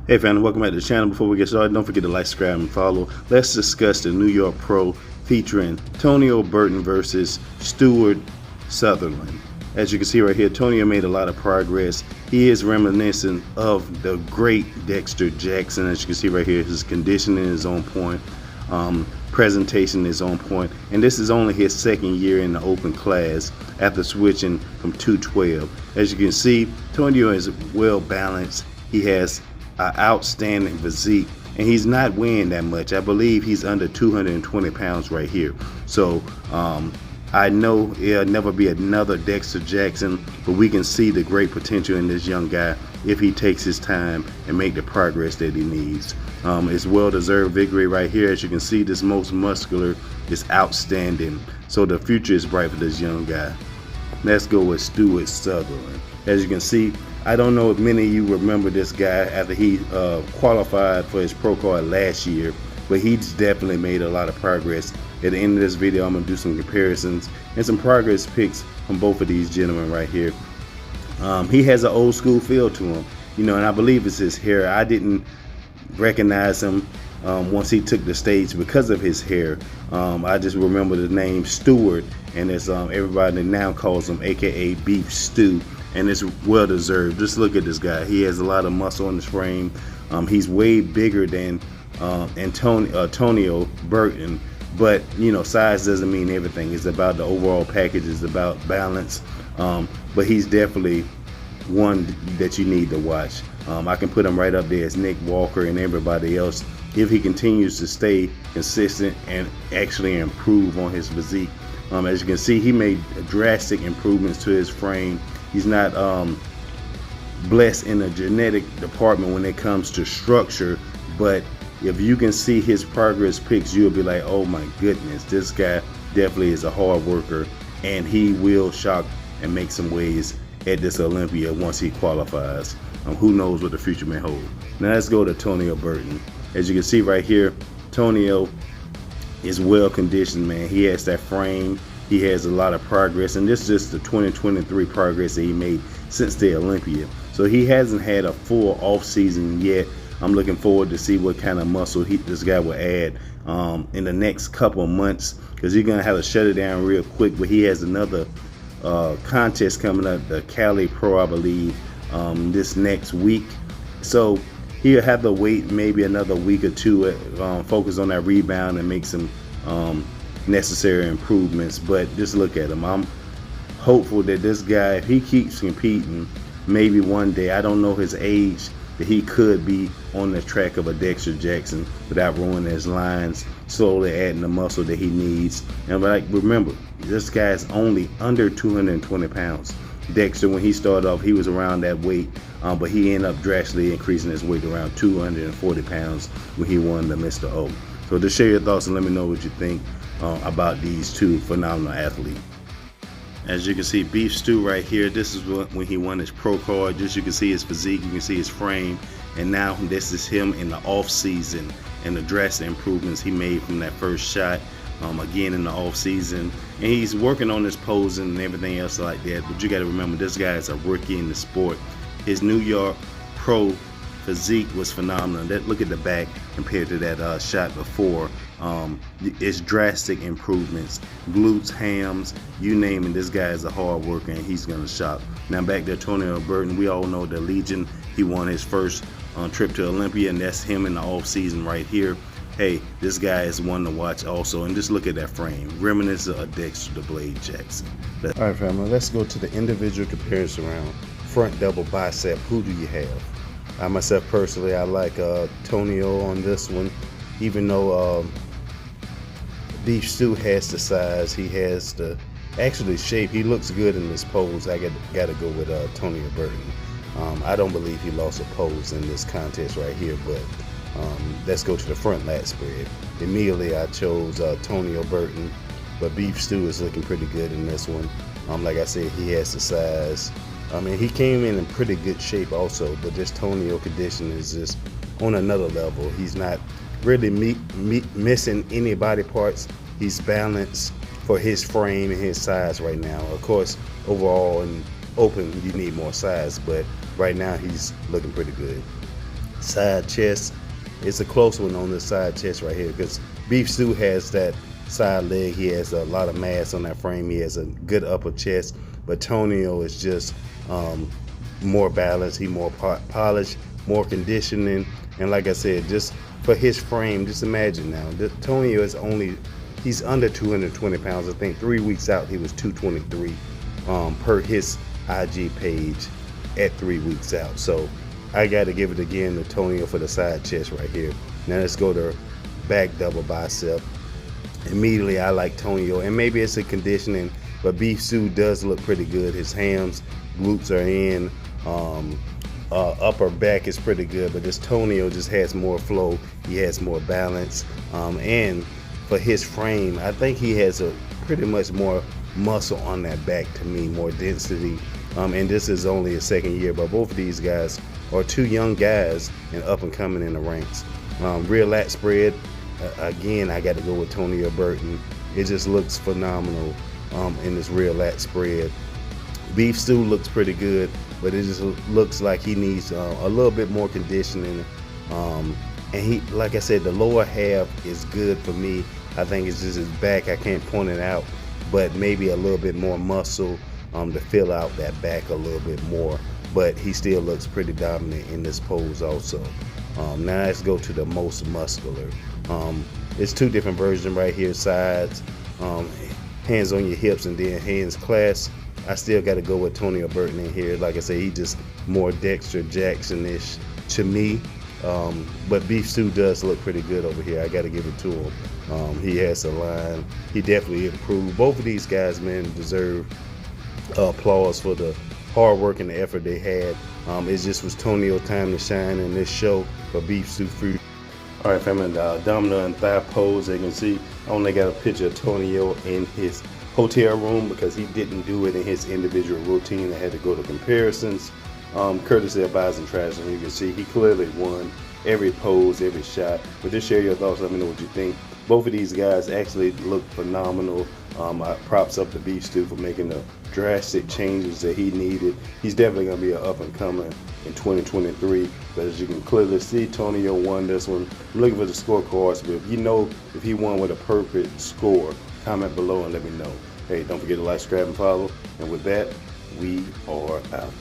Hey fam, welcome back to the channel. Before we get started, don't forget to like, subscribe, and follow. Let's discuss the New York Pro featuring Tonio Burton versus Stewart Sutherland. As you can see right here, Tonio made a lot of progress. He is reminiscent of the great Dexter Jackson. As you can see right here, his conditioning is on point. Presentation is on point, and this is only his second year in the open class after switching from 212. As you can see, Tonio is well balanced. He has an outstanding physique, and he's not weighing that much. I believe he's under 220 pounds right here. So I know it'll never be another Dexter Jackson, but we can see the great potential in this young guy if he takes his time and make the progress that he needs. It's well-deserved victory right here. As you can see, this most muscular is outstanding. So the future is bright for this young guy. Let's go with Stewart Sutherland. As you can see, I don't know if many of you remember this guy after he qualified for his pro card last year, but he's definitely made a lot of progress. At the end of this video, I'm going to do some comparisons and some progress pics from both of these gentlemen right here. He has an old school feel to him, you know, and I believe it's his hair. I didn't recognize him once he took the stage because of his hair. I just remember the name Stewart, and it's everybody now calls him AKA Beef Stew, and it's well deserved. Just look at this guy. He has a lot of muscle in his frame. He's way bigger than Tonio Burton, but you know, size doesn't mean everything. It's about the overall package. It's about balance. But he's definitely one that you need to watch. I can put him right up there as Nick Walker and everybody else if he continues to stay consistent and actually improve on his physique. As you can see, he made drastic improvements to his frame. He's not blessed in the genetic department when it comes to structure, but if you can see his progress pics, you'll be like, oh my goodness, this guy definitely is a hard worker, and he will shock and make some waves at this Olympia once he qualifies. Who knows what the future may hold. Now let's go to Tonio Burton. As you can see right here, Tonio is well conditioned, man. He has that frame. He has a lot of progress, and this is just the 2023 progress that he made since the Olympia. So he hasn't had a full off season yet. I'm looking forward to see what kind of muscle this guy will add in the next couple of months, because he's gonna have to shut it down real quick. But he has another contest coming up, the Cali Pro, I believe, this next week. So he'll have to wait maybe another week or two, focus on that rebound and make some necessary improvements. But just look at him. I'm hopeful that this guy, if he keeps competing, maybe one day, I don't know his age, that he could be on the track of a Dexter Jackson without ruining his lines, slowly adding the muscle that he needs. And like, remember, this guy's only under 220 pounds. Dexter, when he started off, he was around that weight, but he ended up drastically increasing his weight to around 240 pounds when he won the Mr. O. So just share your thoughts and let me know what you think about these two phenomenal athletes. As you can see, Beef Stew right here, this is when he won his pro card. Just you can see his physique, you can see his frame, and now this is him in the off season and the drastic improvements he made from that first shot. Again in the off season, and he's working on his posing and everything else like that. But you got to remember, this guy is a rookie in the sport. His New York Pro physique was phenomenal. Look at the back compared to that shot before. It's drastic improvements. Glutes, hams, you name it. This guy is a hard worker, and he's gonna shock. Now back to Tonio Burton. We all know the Legion. He won his first trip to Olympia, and that's him in the off season right here. Hey, this guy is one to watch also, and just look at that frame, reminiscent of Dexter the Blade Jackson. All right, family, let's go to the individual comparison round. Front double bicep, who do you have? I myself personally, I like Tonio on this one, even though Beef Stew has the size, he has the actually shape. He looks good in this pose. I got to go with Tonio Burton. I don't believe he lost a pose in this contest right here, but let's go to the front lat spread. Immediately I chose Tonio Burton, but Beef Stew is looking pretty good in this one. Like I said, he has the size. I mean, he came in pretty good shape also, but this Tonio condition is just on another level. He's not really missing any body parts. He's balanced for his frame and his size right now. Of course, overall and open, you need more size, but right now he's looking pretty good. Side chest, it's a close one on this side chest right here, because Beef Stew has that side leg. He has a lot of mass on that frame. He has a good upper chest, but Tonio is just more balanced. He more polished, more conditioning, and like I said, just for his frame, just imagine now, Tonio is he's under 220 pounds. I think 3 weeks out he was 223 per his IG page at 3 weeks out. So I got to give it again to Tonio for the side chest right here. Now let's go to back double bicep. Immediately I like Tonio, and maybe it's a conditioning, but Beef Stew does look pretty good. His hams, glutes are in, upper back is pretty good, but this Tonio just has more flow. He has more balance, and for his frame, I think he has a pretty much more muscle on that back to me, more density. And this is only his second year, but both of these guys are two young guys and up and coming in the ranks. Rear lat spread, again, I got to go with Tonio Burton. It just looks phenomenal in this rear lat spread. Beef Stew looks pretty good, but it just looks like he needs a little bit more conditioning. And he, like I said, the lower half is good for me. I think it's just his back. I can't point it out, but maybe a little bit more muscle to fill out that back a little bit more. But he still looks pretty dominant in this pose also. Now let's go to the most muscular. It's two different versions right here, sides, hands on your hips, and then hands clasped. I still got to go with Tonio Burton in here. Like I say, he just more Dexter Jackson-ish to me. But Beef Stew does look pretty good over here. I got to give it to him. He has a line. He definitely improved. Both of these guys, man, deserve applause for the hard work and the effort they had. It just was Tonio time to shine in this show for Beef Stew Food. All right, family, the abdominal and thigh pose. As you can see, I only got a picture of Tonio in his hotel room because he didn't do it in his individual routine. I had to go to comparisons, courtesy of Buys and Trash, and you can see he clearly won every pose, every shot. But just share your thoughts. Let me know what you think. Both of these guys actually look phenomenal. Props up to Beef Stew for making the drastic changes that he needed. He's definitely going to be an up-and-comer in 2023. But as you can clearly see, Tonio won this one. I'm looking for the scorecards, but if you know if he won with a perfect score, comment below and let me know. Hey, don't forget to like, subscribe, and follow. And with that, we are out.